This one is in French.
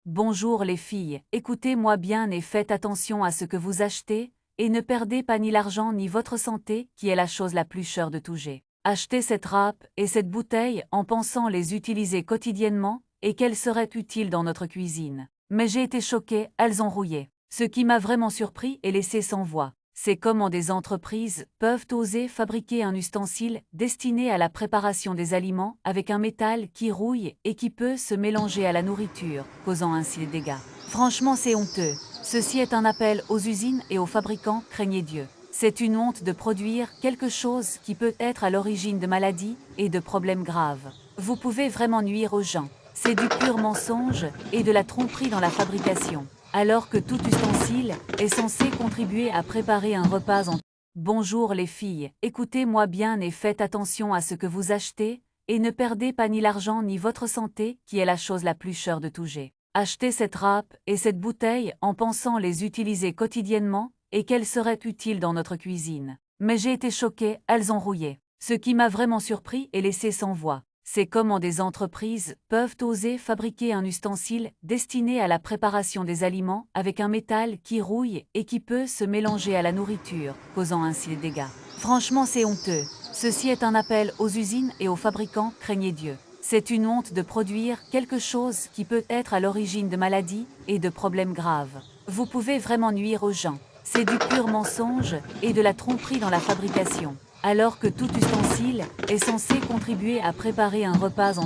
Bonjour les filles, écoutez-moi bien et faites attention à ce que vous achetez, et ne perdez pas ni l'argent ni votre santé, qui est la chose la plus chère de tout jet. Achetez cette râpe et cette bouteille en pensant les utiliser quotidiennement, et qu'elles seraient utiles dans notre cuisine. Mais j'ai été choquée, elles ont rouillé. Ce qui m'a vraiment surpris et laissé sans voix, c'est comment des entreprises peuvent oser fabriquer un ustensile destiné à la préparation des aliments avec un métal qui rouille et qui peut se mélanger à la nourriture, causant ainsi des dégâts. Franchement, c'est honteux. Ceci est un appel aux usines et aux fabricants, craignez Dieu. C'est une honte de produire quelque chose qui peut être à l'origine de maladies et de problèmes graves. Vous pouvez vraiment nuire aux gens. C'est du pur mensonge et de la tromperie dans la fabrication. Alors que tout ustensile est censé contribuer à préparer un repas en... Bonjour les filles, écoutez-moi bien et faites attention à ce que vous achetez, et ne perdez pas ni l'argent ni votre santé, qui est la chose la plus chère de tout jet. Achetez cette râpe et cette bouteille en pensant les utiliser quotidiennement, et qu'elles seraient utiles dans notre cuisine. Mais j'ai été choquée, elles ont rouillé. Ce qui m'a vraiment surpris et laissé sans voix, c'est comment des entreprises peuvent oser fabriquer un ustensile destiné à la préparation des aliments avec un métal qui rouille et qui peut se mélanger à la nourriture, causant ainsi des dégâts. Franchement, c'est honteux. Ceci est un appel aux usines et aux fabricants, craignez Dieu. C'est une honte de produire quelque chose qui peut être à l'origine de maladies et de problèmes graves. Vous pouvez vraiment nuire aux gens. C'est du pur mensonge et de la tromperie dans la fabrication. Alors que tout ustensile est censé contribuer à préparer un repas en